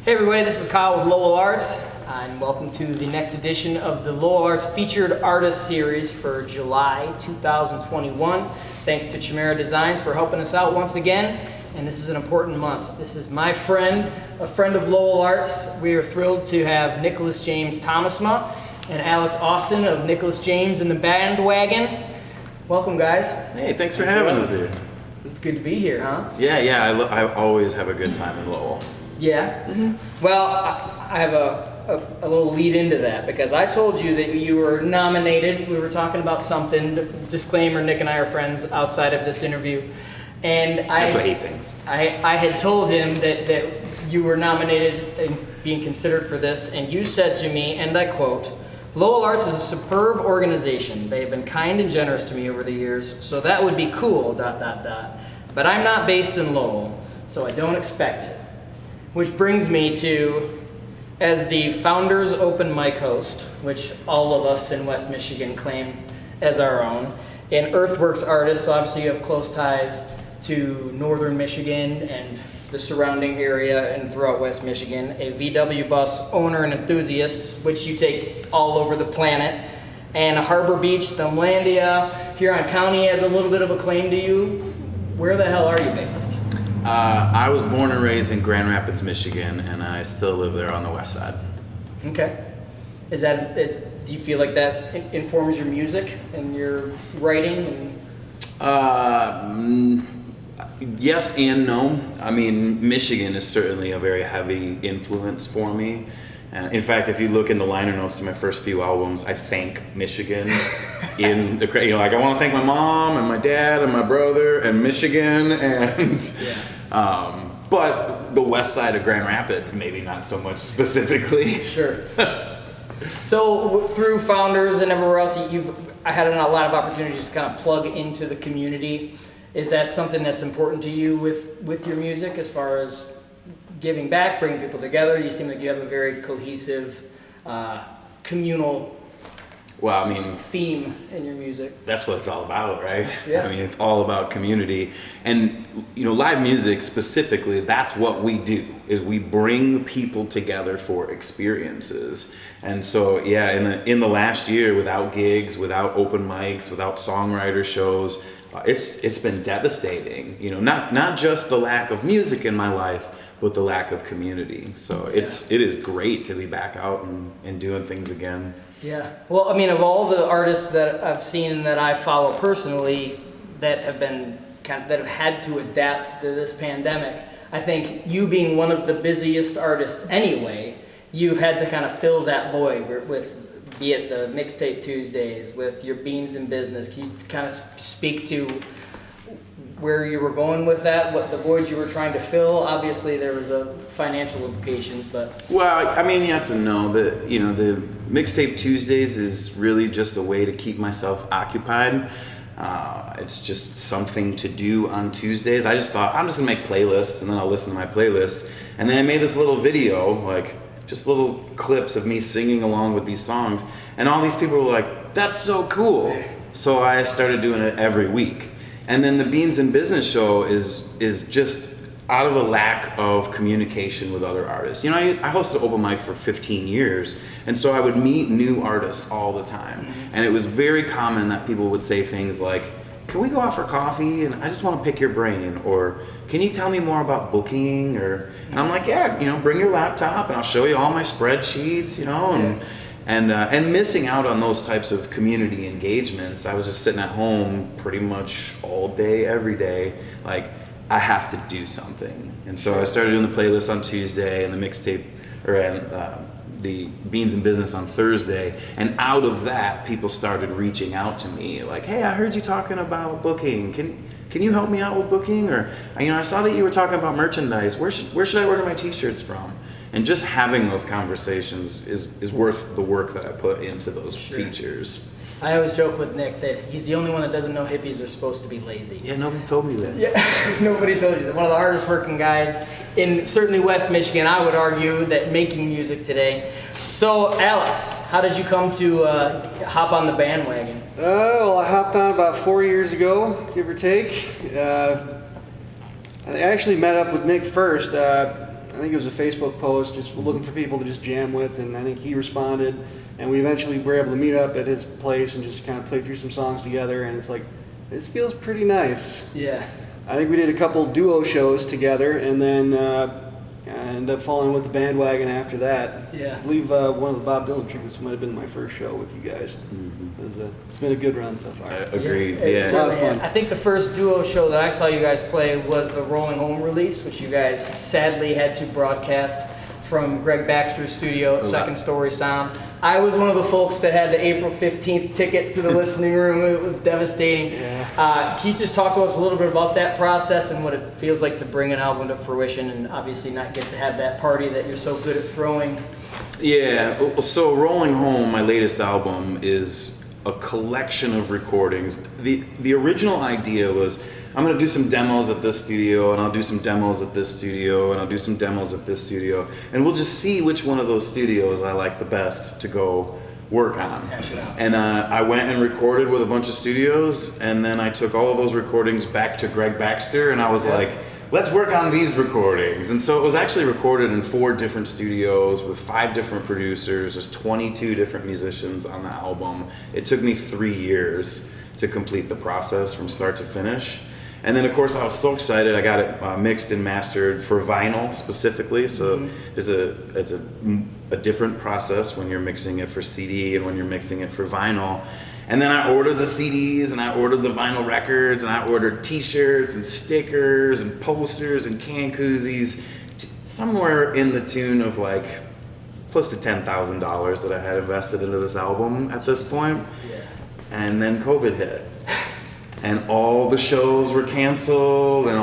Hey everybody, this is Kyle with LowellArts, and welcome to the next edition of the LowellArts Featured Artist Series for July 2021. Thanks to Chimera Designs for helping us out once again, and this is an important month. This is my friend, a friend of LowellArts. We are thrilled to have Nicholas James Thomasma and Alex Austin of Nicholas James and the Bandwagon. Welcome, guys. Hey, thanks for having us here. It's good to be here, huh? Yeah, I always have a good time in Lowell. Yeah? Mm-hmm. Well, I have a little lead into that because I told you that you were nominated. We were talking about something. Disclaimer, Nick and I are friends outside of this interview. And That's what he thinks. I had told him that you were nominated and being considered for this, and you said to me, and I quote, "LowellArts is a superb organization. They have been kind and generous to me over the years, so that would be cool, ... But I'm not based in Lowell, so I don't expect it." Which brings me to, as the Founders Open Mic host, which all of us in West Michigan claim as our own, and Earthworks artist, so obviously you have close ties to Northern Michigan and the surrounding area and throughout West Michigan, a VW bus owner and enthusiast, which you take all over the planet, and a Harbor Beach, Thumblandia, Huron County has a little bit of a claim to you. Where the hell are you based? I was born and raised in Grand Rapids, Michigan, and I still live there on the west side. Okay. Do you feel like that informs your music and your writing? Yes and no. I mean, Michigan is certainly a very heavy influence for me. In fact, if you look in the liner notes to my first few albums, I thank Michigan in the, like I want to thank my mom and my dad and my brother and Michigan and, but the west side of Grand Rapids, maybe not so much specifically. Sure. So through Founders and everywhere else, I had a lot of opportunities to kind of plug into the community. Is that something that's important to you with your music as far as giving back, bringing people together? You seem like you have a very cohesive, communal theme in your music. That's what it's all about, right? Yeah. I mean, it's all about community. And, live music specifically, that's what we do, is we bring people together for experiences. And so, yeah, in the last year, without gigs, without open mics, without songwriter shows, it's been devastating. Not just the lack of music in my life, but the lack of community. So it is great to be back out and doing things again. Yeah. Well, I mean, of all the artists that I've seen and that I follow personally that have had to adapt to this pandemic, I think you being one of the busiest artists anyway, you've had to kind of fill that void with, be it the Mixtape Tuesdays, with your Beans in Business. Can you kind of speak to where you were going with that, what the voids you were trying to fill? Obviously there was a financial implications, but... Well, I mean, yes and no. The Mixtape Tuesdays is really just a way to keep myself occupied. It's just something to do on Tuesdays. I just thought, I'm just gonna make playlists and then I'll listen to my playlists. And then I made this little video, just little clips of me singing along with these songs. And all these people were like, that's so cool. So I started doing it every week. And then the Beans in Business show is just out of a lack of communication with other artists. I hosted open mic for 15 years, and so I would meet new artists all the time. And it was very common that people would say things like, "Can we go out for coffee? And I just want to pick your brain," or "Can you tell me more about booking?" And I'm like, "Yeah, bring your laptop and I'll show you all my spreadsheets," And missing out on those types of community engagements, I was just sitting at home pretty much all day, every day, I have to do something. And so I started doing the playlist on Tuesday and the mixtape, the Beans in Business on Thursday. And out of that, people started reaching out to me like, "Hey, I heard you talking about booking. Can you help me out with booking?" Or, I saw that you were talking about merchandise. Where should I order my t-shirts from? And just having those conversations is worth the work that I put into those features. I always joke with Nick that he's the only one that doesn't know hippies are supposed to be lazy. Yeah, nobody told me that. Yeah, nobody told you that. One of the hardest working guys in certainly West Michigan, I would argue, that making music today. So, Alex, how did you come to hop on the bandwagon? Well, I hopped on about 4 years ago, give or take. I actually met up with Nick first. I think it was a Facebook post, just looking for people to just jam with, and I think he responded, and we eventually were able to meet up at his place and just kind of play through some songs together, and it's like, this feels pretty nice. Yeah. I think we did a couple duo shows together, and then I ended up falling with the Bandwagon after that. Yeah. I believe one of the Bob Dylan tributes might have been my first show with you guys. It's been a good run so far. Agreed. It Yeah. A lot of certainly- fun. I think the first duo show that I saw you guys play was the Rolling Home release, which you guys sadly had to broadcast from Greg Baxter's studio at Second Story Sound. I was one of the folks that had the April 15th ticket to the listening room. It was devastating. Yeah. Can you just talk to us a little bit about that process and what it feels like to bring an album to fruition and obviously not get to have that party that you're so good at throwing? Yeah, so Rolling Home, my latest album, is a collection of recordings. The original idea was, I'm gonna do some demos at this studio, and I'll do some demos at this studio, and I'll do some demos at this studio, and we'll just see which one of those studios I like the best to go work on. Hash it out. And I went and recorded with a bunch of studios, and then I took all of those recordings back to Greg Baxter, and I was like, let's work on these recordings. And so it was actually recorded in 4 different studios with 5 different producers. There's 22 different musicians on the album. It took me 3 years to complete the process from start to finish. And then, of course, I was so excited. I got it mixed and mastered for vinyl specifically. So it's a different process when you're mixing it for CD and when you're mixing it for vinyl. And then I ordered the CDs and I ordered the vinyl records and I ordered T-shirts and stickers and posters and can koozies, somewhere in the tune of like close to $10,000 that I had invested into this album at this point. Yeah. And then COVID hit. And all the shows were canceled and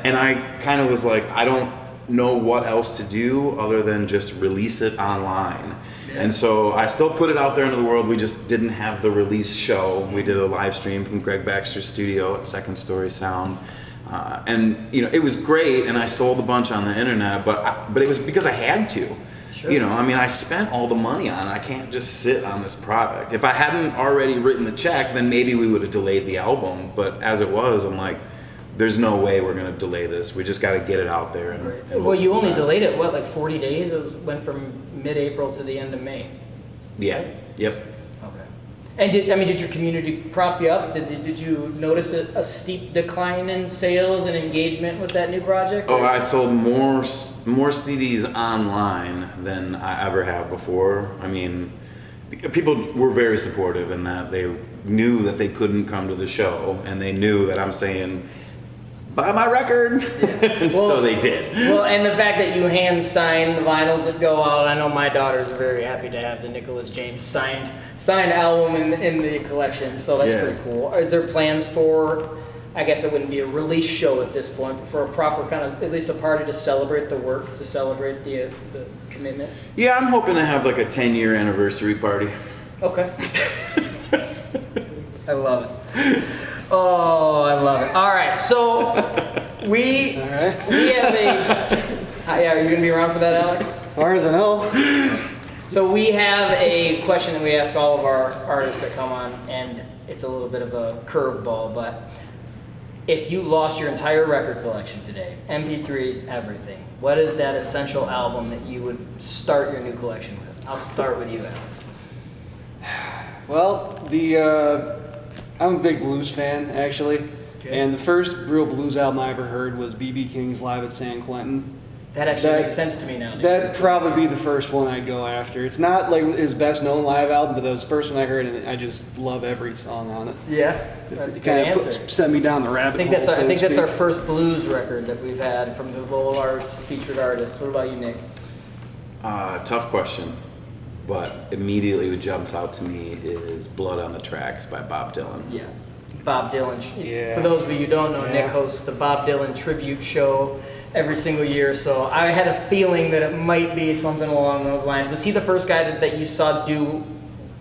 and I kind of was like, I don't know what else to do other than just release it online. Yeah. And so I still put it out there into the world. We just didn't have the release show. We did a live stream from Greg Baxter's studio at Second Story Sound. And you know, it was great, and I sold a bunch on the internet, but it was because I had to. Sure. You know, I mean, I spent all the money on it. I can't just sit on this product. If I hadn't already written the check, then maybe we would have delayed the album. But as it was, I'm like, there's no way we're going to delay this. We just got to get it out there. And well, you only delayed it, what, like 40 days? It went from mid-April to the end of May. Yeah. Yep. Okay. And did your community prop you up? Did you notice a steep decline in sales and engagement with that new project? Oh, I sold more CDs online than I ever have before. I mean, people were very supportive in that they knew that they couldn't come to the show, and they knew that I'm saying, buy my record. Yeah. And so they did. Well, and the fact that you hand sign the vinyls that go out, I know my daughters are very happy to have the Nicholas James signed album in the collection, so that's pretty cool. Is there plans for, I guess it wouldn't be a release show at this point, but for a proper kind of, at least a party to celebrate the work, to celebrate the commitment? Yeah, I'm hoping to have like a 10-year anniversary party. Okay. I love it. Oh, I love it. All right, so we have a. Yeah, are you gonna be around for that, Alex? As far as I know. So we have a question that we ask all of our artists that come on, and it's a little bit of a curveball, but if you lost your entire record collection today, MP3s, everything, what is that essential album that you would start your new collection with? I'll start with you, Alex. Well, I'm a big blues fan, actually. Okay. And the first real blues album I ever heard was B.B. King's Live at San Quentin. That actually makes sense to me now. That'd probably be the first one I'd go after. It's not like his best known live album, but that was the first one I heard, and I just love every song on it. Yeah, that's a good answer. Sent me down the rabbit hole. I think that's our first blues record that we've had from the LowellArts featured artists. What about you, Nick? Tough question, but immediately what jumps out to me is Blood on the Tracks by Bob Dylan. Yeah. Bob Dylan. Yeah. For those of you who don't know, Nick hosts the Bob Dylan tribute show every single year, so I had a feeling that it might be something along those lines. Was he the first guy that you saw do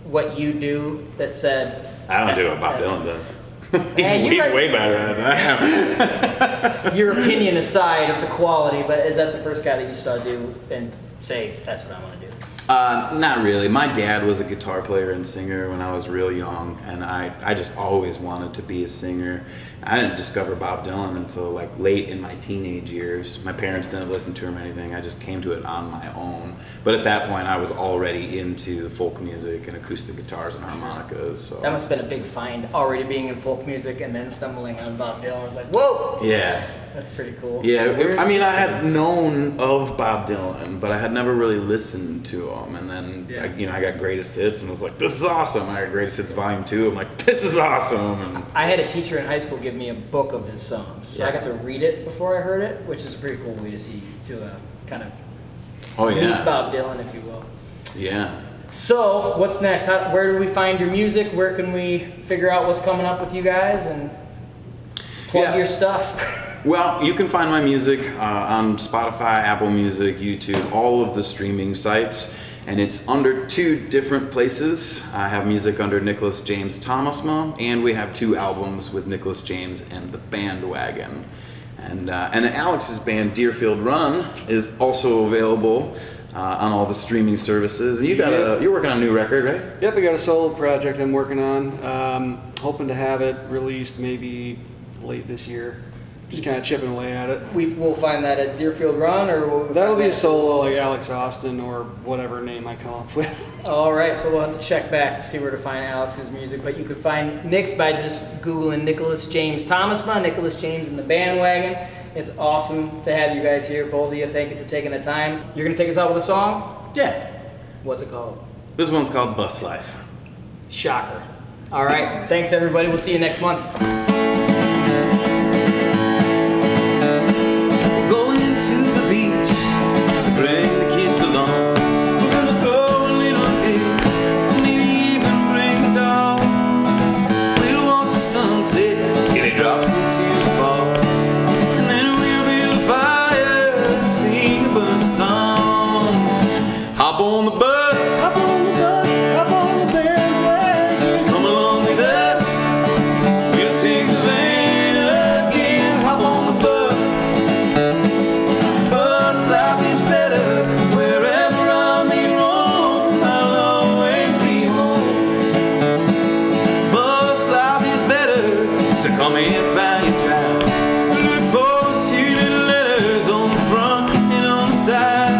what you do that said... I don't do what Bob Dylan does. He's way better at that. Your opinion aside of the quality, but is that the first guy that you saw do, and say that's what I want to do? Not really. My dad was a guitar player and singer when I was real young, and I just always wanted to be a singer. I didn't discover Bob Dylan until like late in my teenage years. My parents didn't listen to him or anything. I just came to it on my own. But at that point, I was already into folk music and acoustic guitars and harmonicas. So That must have been a big find, already being in folk music and then stumbling on Bob Dylan. It's like, whoa! yeah. That's pretty cool. Yeah, I mean, I had known of Bob Dylan, but I had never really listened to him. And then, I got Greatest Hits and was like, this is awesome. I got Greatest Hits Volume 2. I'm like, this is awesome. And I had a teacher in high school give me a book of his songs. So I got to read it before I heard it, which is a pretty cool way to kind of meet Bob Dylan, if you will. Yeah. So, what's next? Where do we find your music? Where can we figure out what's coming up with you guys and plug your stuff? Well, you can find my music on Spotify, Apple Music, YouTube, all of the streaming sites, and it's under 2 different places. I have music under Nicholas James Thomasma, and we have 2 albums with Nicholas James and the Bandwagon. And Alex's band, Deerfield Run, is also available on all the streaming services. And you're working on a new record, right? Yep, I got a solo project I'm working on. Hoping to have it released maybe late this year. Just kind of chipping away at it. We'll find that at Deerfield Run, or that'll be a solo like Alex Austin or whatever name I come up with. All right, so we'll have to check back to see where to find Alex's music, but you could find Nick's by just Googling Nicholas James Thomasma, Nicholas James and the Bandwagon. It's awesome to have you guys here, both of you. Thank you for taking the time. You're gonna take us out with a song? Yeah. What's it called? This one's called Bus Life. Shocker. All right, thanks everybody. We'll see you next month. So bring the kids along. We're gonna throw a little dance, maybe even bring a dog. We'll watch the sunset till it drops into the fall, and then we'll build a fire and sing a bunch of songs. Hop on the bus, hop on the bus, hop on the bandwagon. Come along with us, we'll take the van again. Hop on the bus. Life is better wherever I may roam. I'll always be home. Bus life is better, so come and find your tribe. Look for those 2 little letters on the front and on the side.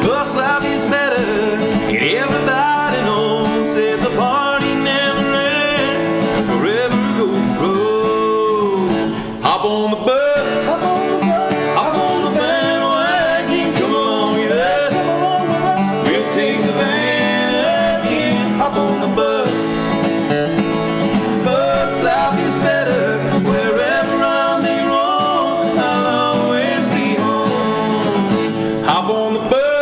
Bus life is better, and everybody knows that the party never ends, forever goes the road. Hop on the bus, hop on the bus, hop on the bus. Take the van again, hop on the bus. Bus life is better wherever I may roam. I'll always be home. Hop on the bus.